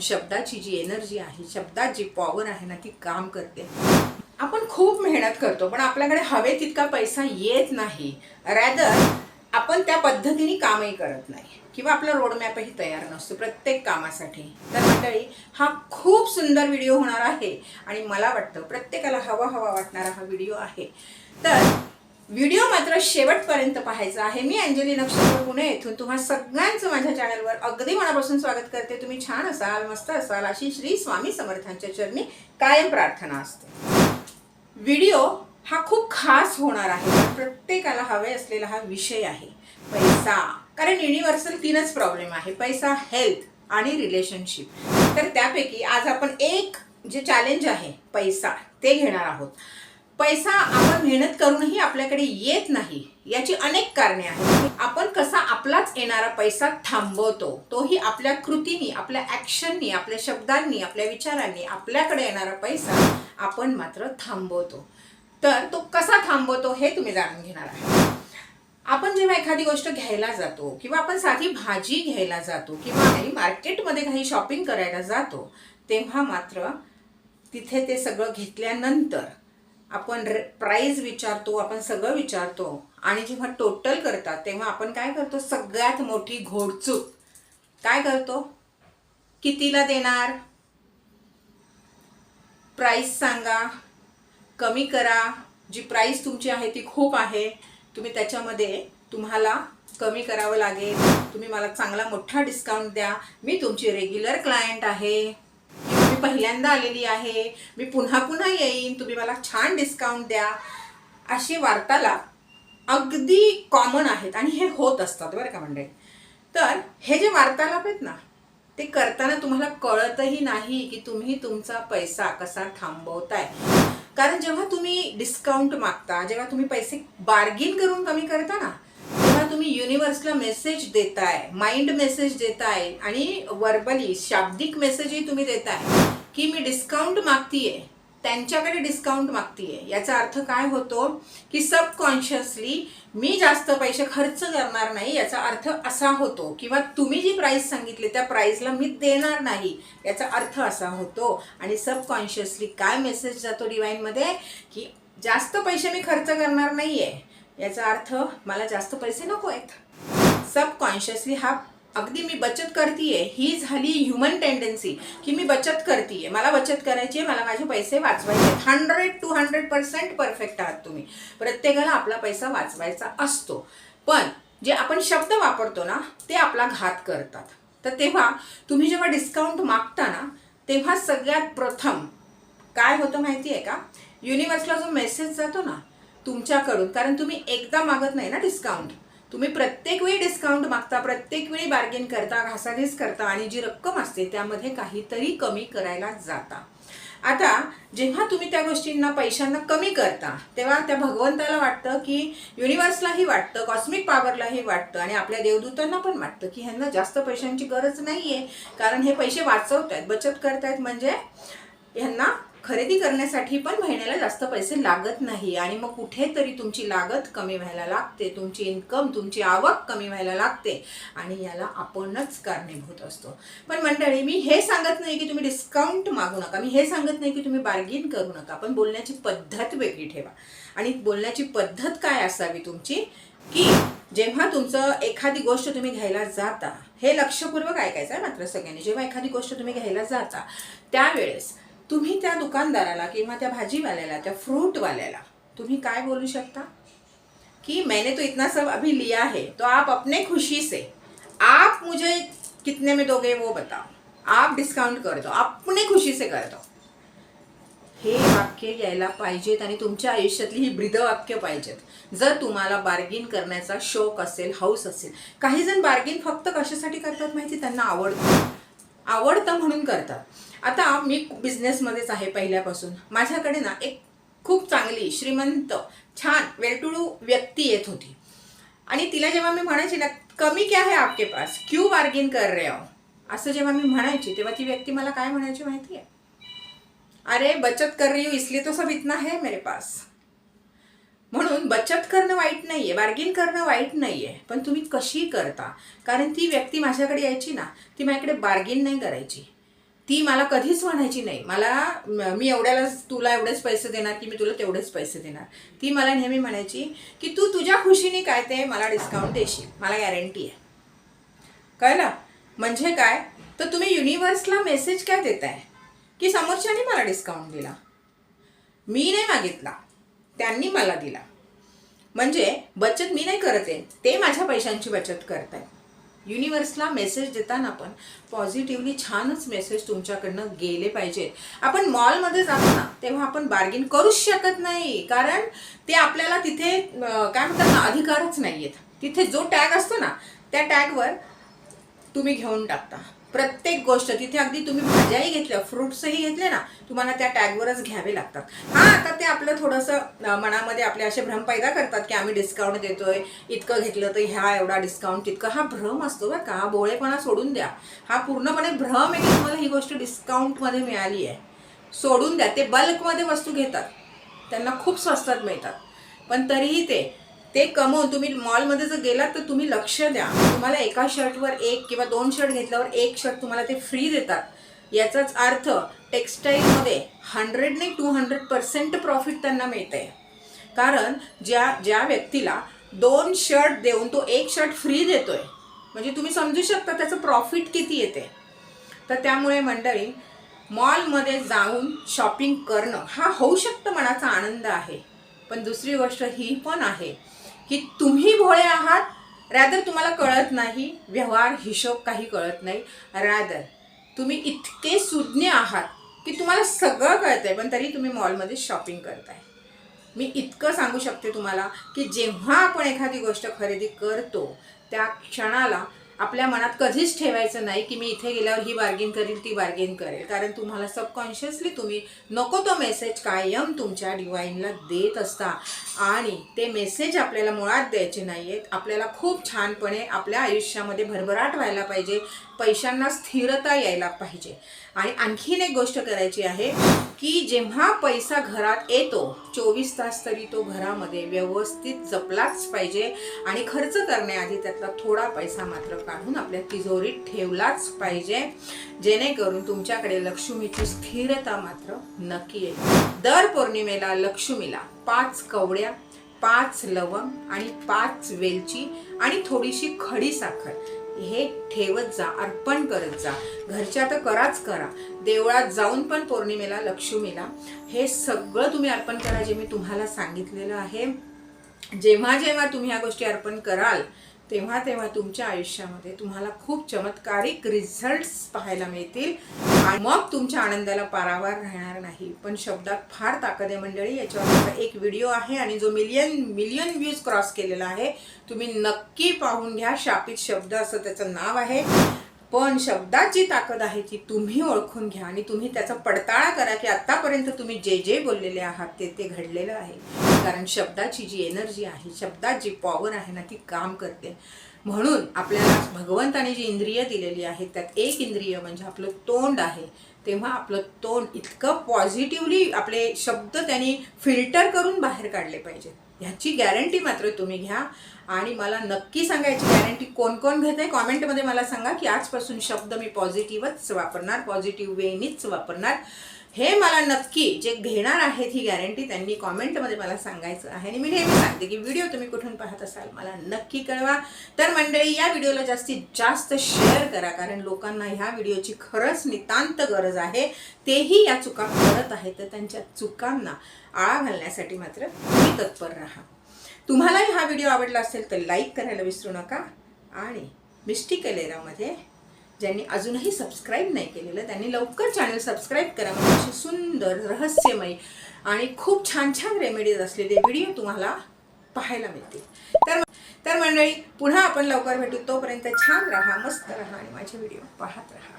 शब्दाची जी एनर्जी आहे, शब्दात जी पॉवर आहे ना, ती काम करते. आपण खूप मेहनत करतो पण आपल्याकडे हवे तितका पैसा येत नाही. रॅदर आपण त्या पद्धतीने कामही करत नाही किंवा आपला रोडमॅपही तयार नसतो प्रत्येक कामासाठी. तर मंडळी, हा खूप सुंदर व्हिडिओ होणार आहे आणि मला वाटतं प्रत्येकाला हवा वाटणारा हा व्हिडिओ आहे. तर व्हिडिओ मात्र शेवटपर्यंत पाहायचा आहे. मी अंजली नक्षत्र पुणे येथून तुम्हा सगळ्यांचं माझ्या चॅनलवर अगदी मनापासून स्वागत करते. तुम्ही छान असाल, मस्त असाल अशी श्री स्वामी समर्थांच्या चरणी कायम प्रार्थना असते. व्हिडिओ हा खूप खास होणार आहे. प्रत्येकाला हवे असलेला हा विषय आहे पैसा. कारण युनिव्हर्सल 3च प्रॉब्लेम आहे, पैसा, हेल्थ आणि रिलेशनशिप. तर त्यापैकी आज आपण एक जे चॅलेंज आहे पैसा ते घेणार आहोत. पैसा आपण मेहनत करूनही आपल्याकडे येत नाही याची अनेक कारणे आहेत. आपण कसा आपलाच येणारा पैसा थांबवतो, तोही आपल्या कृतींनी, आपल्या ॲक्शननी, आपल्या शब्दांनी, आपल्या विचारांनी आपल्याकडे येणारा पैसा आपण मात्र थांबवतो. तर तो कसा थांबवतो हे तुम्ही जाणून घेणार आहात. आपण जेव्हा एखादी गोष्ट घ्यायला जातो किंवा आपण साधी भाजी घ्यायला जातो किंवा काही मार्केटमध्ये काही शॉपिंग करायला जातो, तेव्हा मात्र तिथे ते सगळं घेतल्यानंतर आपण प्राइस विचारतो, आपण सगळं विचारतो आणि जेव्हा टोटल करतात तेव्हा आपण काय करतो, सगळ्यात मोठी घोडचूक काय करतो, कितीला देणार, प्राइस सांगा, कमी करा. जी प्राइस तुमची आहे ती खूप आहे, तुम्ही त्याच्यामध्ये तुम्हाला कमी करावं लागेल, तुम्ही मला चांगला मोठा डिस्काउंट द्या, मी तुमची रेग्युलर क्लायंट आहे, मी पहिल्यांदा आलेली आहे, मी पुन्हा पुन्हा येईन, तुम्ही मला छान डिस्काउंट द्या. अशी वार्तालाप अगदी कॉमन आहेत आणि हे होत असतात बरं का मंडळी. तर हे जे वार्तालाप आहेत ना, ते करताना तुम्हाला कळतही नाही की तुम्ही तुमचा पैसा कसा थांबवताय. कारण जेव्हा तुम्ही डिस्काउंट मागता, जेव्हा तुम्ही पैसे बार्गिन करून कमी करता ना, तेव्हा तुम्ही युनिव्हर्सला मेसेज देताय, माइंड मेसेज देताय आणि वर्बली शाब्दिक मेसेजही तुम्ही देताय की मी डिस्काउंट मागतीये, त्यांच्याकडे डिस्काउंट मागतीये. याचा अर्थ काय होतो की सबकॉन्शियसली मी जास्त पैसे खर्च करणार नाही याचा अर्थ असा होतो, किंवा तुम्ही जी प्राइस सांगितली त्या प्राइसला मी देणार नाही याचा अर्थ असा होतो. आणि सबकॉन्शियसली काय मेसेज जातो डिवाइनमध्ये की जास्त पैसे मी खर्च करणार नाहीये, याचा अर्थ मला जास्त पैसे नको आहेत. सबकॉन्शियसली हा अगदी मी बचत करतीये ही झाली ह्युमन टेंडन्सी की मी बचत करतीये, मला बचत करायची आहे, मला माझे पैसे वाचवायचे. 100 to 100% परफेक्ट आहात तुम्ही. प्रत्येकाला आपला पैसा वाचवायचा असतो, पण जे आपण शब्द वापरतो ना ते आपला घात करतात. तर तेव्हा तुम्ही जेव्हा डिस्काउंट मागता ना, तेव्हा सगळ्यात प्रथम काय होतं माहिती आहे का, युनिव्हर्सला जो मेसेज जातो ना तुमच्याकडून, कारण तुम्ही एकदा मागत नाही ना डिस्काउंट, तुम्ही प्रत्येक वेळी डिस्काउंट मागता, प्रत्येक वेळी बार्गेन करता, घासाघीस करता आणि जी रक्कम असते त्यामध्ये काहीतरी कमी करायला जाता. आता जेव्हा तुम्ही त्या गोष्टींना, पैशांना कमी करता, तेव्हा त्या भगवंताला वाटतं की, युनिव्हर्सलाही वाटतं, कॉस्मिक पॉवरलाही वाटतं आणि आपल्या देवदूतांना पण वाटतं की ह्यांना जास्त पैशांची गरज नाही आहे, कारण हे पैसे वाचवत आहेत, बचत करतायत, म्हणजे ह्यांना खरेदी करण्यासाठी पण महिन्याला जास्त पैसे लागत नाही. आणि मग कुठेतरी तुमची लागत कमी व्हायला लागते, तुमची इन्कम, तुमची आवक कमी व्हायला लागते आणि याला आपणच कारणीभूत असतो. पण मंडळी, मी हे सांगत नाही की तुम्ही डिस्काउंट मागू नका, मी हे सांगत नाही की तुम्ही बार्गेन करू नका, पण बोलण्याची पद्धत वेगळी ठेवा. आणि बोलण्याची पद्धत काय असावी तुमची की जेव्हा तुमचं एखादी गोष्ट तुम्ही घ्यायला जाता, हे लक्षपूर्वक ऐकायचं आहे मात्र सगळ्यांनी, जेव्हा एखादी गोष्ट तुम्ही घ्यायला जाता त्यावेळेस तुम्ही त्या दुकानदाराला किंवा त्या भाजीवाल्याला, त्या फ्रूटवाल्याला तुम्ही काय बोलू शकता कि मैंने तो इतना सब अभी लिया है तो आप अपने खुशी से, आप मुझे कितने में दोगे वो बताओ, आप डिस्काउंट कर दो, अपने खुशी से कर दो. हे वाक्य यायला पाहिजेत आणि तुमच्या आयुष्यातली ही ब्रीद वाक्य पाहिजेत जर तुम्हाला बार्गेन करण्याचा शौक असेल, हौस असेल. काही जण बार्गेन फक्त कशासाठी करतात माहिती, त्यांना आवडतं म्हणून करतात. आता मी बिझनेसमध्येच आहे पहिल्यापासून, माझ्याकडे ना एक खूप चांगली, श्रीमंत, छान, वेल टू डू व्यक्ती येत होती आणि तिला जेव्हा मी म्हणायची ना, कमी क्या है आपके पास, क्यों बार्गेन कर रहे हो, असं जेव्हा मी म्हणायची तेव्हा ती व्यक्ती मला काय म्हणायची माहिती आहे, अरे बचत कर रही हूँ इसलिए तो सब इतना है मेरे पास. म्हणून बचत करणं वाईट नाहीये, बार्गेन करणं वाईट नाहीये, पण तुम्ही कशी करता. कारण ती व्यक्ती माझ्याकडे यायची ना, ती माझ्याकडे बार्गेन नाही करायची, ती मला कधीच म्हणायची नाही मी एवढ्याला तुला एवढेच पैसे देणार की मी तुला तेवढेच पैसे देणार. ती मला नेहमी म्हणायची की तू तुझ्या खुशीने काय ते मला डिस्काउंट देशील, मला गॅरंटी आहे. कळलं? म्हणजे काय तर तुम्ही युनिव्हर्सला मेसेज काय देताय की समोरच्याने मला डिस्काउंट दिला, मी नाही मागितला, त्यांनी मला दिला. म्हणजे बचत मी नाही करत आहे, ते माझ्या पैशांची बचत करत आहे. युनिव्हर्सला मेसेज देताना पण पॉझिटिव्हली छानच मेसेज तुमच्याकडनं गेले पाहिजेत. आपण मॉलमध्ये जातो ना तेव्हा आपण बार्गेन करूच शकत नाही, कारण ते आपल्याला तिथे काय म्हणतात ना अधिकारच नाही आहेत. तिथे जो टॅग असतो ना त्या टॅगवर तुम्ही घेऊन टाकता प्रत्येक गोष्ट. तिथे अगदी तुम्ही भाज्याही घेतल्या, फ्रुट्सही घेतले ना, तुम्हाला त्या टॅगवरच घ्यावे लागतात. हां, आता ते आपलं थोडंसं मनामध्ये आपले असे भ्रम पैदा करतात की आम्ही डिस्काउंट देतोय, इतकं घेतलं तर ह्या एवढा डिस्काउंट तितकं. हा भ्रम असतो बरं का, हा भोळेपणा सोडून द्या. हा पूर्णपणे भ्रम आहे की तुम्हाला ही गोष्ट डिस्काउंटमध्ये मिळाली आहे. सोडून द्या. ते बल्कमध्ये वस्तू घेतात, त्यांना खूप स्वस्तात मिळतात, पण तरीही ते कमवून तुम्ही मॉलमध्ये जर गेलात तर तुम्ही लक्ष द्या. तुम्हाला एका शर्टवर एक किंवा 2 शर्ट घेतल्यावर एक शर्ट तुम्हाला ते फ्री देतात. याचाच अर्थ टेक्स्टाईलमध्ये 100 नाही 200% प्रॉफिट त्यांना मिळत आहे. कारण ज्या व्यक्तीला 2 शर्ट देऊन तो एक शर्ट फ्री देतोय, म्हणजे तुम्ही समजू शकता त्याचं प्रॉफिट किती येते. तर त्यामुळे मंडळी, मॉलमध्ये जाऊन शॉपिंग करणं हा होऊ शकतं, मनाचा आनंद आहे. पण दुसरी गोष्ट ही पण आहे की तुम्ही भोळे आहात, रॅदर तुम्हाला कळत नाही, व्यवहार हिशोब काही कळत नाही. रॅदर तुम्ही इतके सुज्ञ आहात की तुम्हाला सगळं कळतंय, पण तरी तुम्ही मॉलमध्ये शॉपिंग करताय. मी इतकं सांगू शकते तुम्हाला की जेव्हा आपण एखादी गोष्ट खरेदी करतो त्या क्षणाला आपल्या मनात कधीच ठेवायचं नाही की मी इथे गेल्यावर ही बार्गेन करेल, ती बार्गेन करेल. कारण तुम्हाला सबकॉन्शियसली तुम्ही नको तो मेसेज कायम तुमच्या डिवाईनला देत असता. आणि ते मेसेज आपल्याला मुळात द्यायचे नाही आहेत. आपल्याला खूप छानपणे आपल्या आयुष्यामध्ये भरभराट व्हायला पाहिजे, पैशांना स्थिरता यायला पाहिजे. आणि आणखीन एक गोष्ट करायची आहे की जेव्हा पैसा घरात येतो 24 तास तरी तो घरामध्ये व्यवस्थित जपलाच पाहिजे. आणि खर्च करण्याआधी त्यातला थोडा पैसा मात्र काढून आपल्या तिजोरीत ठेवलाच पाहिजे, जेणेकरून तुमच्याकडे लक्ष्मीची स्थिरता मात्र नक्की येईल. दर पौर्णिमेला लक्ष्मीला 5 कवड्या, 5 लवंग आणि 5 वेलची आणि थोडीशी खडी साखर हे ठेवत जा, अर्पण करत जा. घरच्या तर करा, देवळात जाऊन पण पौर्णिमेला लक्ष्मीला हे सगळं तुम्ही अर्पण करा, जे मी तुम्हाला सांगितलेलं आहे. जेव्हा जेव्हा तुम्ही ह्या गोष्टी अर्पण कराल तेव्हा तेव्हा तुमच्या आयुष्यामध्ये तुम्हाला खूप चमत्कारिक रिझल्ट्स पाहायला मिळतील. आणि मग तुमच्या आनंदाला पारावार राहणार नाही. पण शब्दात फार ताकद आहे मंडळी. याच्यावर एक व्हिडिओ आहे आणि जो मिलियन व्ह्यूज क्रॉस केलेला आहे, तुम्ही नक्की पाहून घ्या. शापित शब्द असं त्याचं नाव आहे. पण शब्दाची ताकद आहे ती तुम्ही ओळखून घ्या आणि तुम्ही त्याचा पडताळा करा की आतापर्यंत तुम्ही जे बोललेले आहात ते घडलेलं आहे. कारण शब्दाची जी एनर्जी आहे, शब्दात जी पॉवर आहे ना, ती काम करते. म्हणून आपल्याला भगवंताने जी इंद्रिय दिलेली आहे त्यात एक इंद्रिय म्हणजे आपलं तोंड आहे. तेव्हा आपलं तोंड इतकं पॉझिटिव्हली आपले शब्द त्यांनी फिल्टर करून बाहेर काढले पाहिजेत. ह्याची गॅरंटी मात्र तुम्ही घ्या. आणि मला नक्की सांगायची गॅरंटी कोण कोण घेत आहे कॉमेंटमध्ये मला सांगा की आजपासून शब्द मी पॉझिटिव्हच वापरणार, पॉझिटिव्ह वेनीच वापरणार. हे मला नक्की जे घेणार आहेत ही गॅरंटी त्यांनी कॉमेंटमध्ये मला सांगायचं आहे. आणि मी नेहमी सांगते की व्हिडिओ तुम्ही कुठून पाहत असाल मला नक्की कळवा. तर मंडळी, या व्हिडिओला जास्तीत जास्त शेअर करा, कारण लोकांना ह्या व्हिडिओची खरंच नितांत गरज आहे. तेही या चुका करत आहेत, तर त्यांच्या चुकांना आळा घालण्यासाठी मात्र तुम्ही तत्पर राहा. तुम्हालाही हा व्हिडिओ आवडला असेल तर लाईक करायला विसरू नका. आणि मिस्टिक एलेरामध्ये ज्यांनी अजूनही सबस्क्राईब नाही केलेलं त्यांनी लवकर चॅनल सबस्क्राईब करा. म्हणजे असे सुंदर, रहस्यमय आणि खूप छान छान रेमेडीज असलेले व्हिडिओ तुम्हाला पाहायला मिळतील. तर मंडळी, पुन्हा आपण लवकर भेटू. तोपर्यंत छान राहा, मस्त राहा आणि माझे व्हिडिओ पाहत राहा.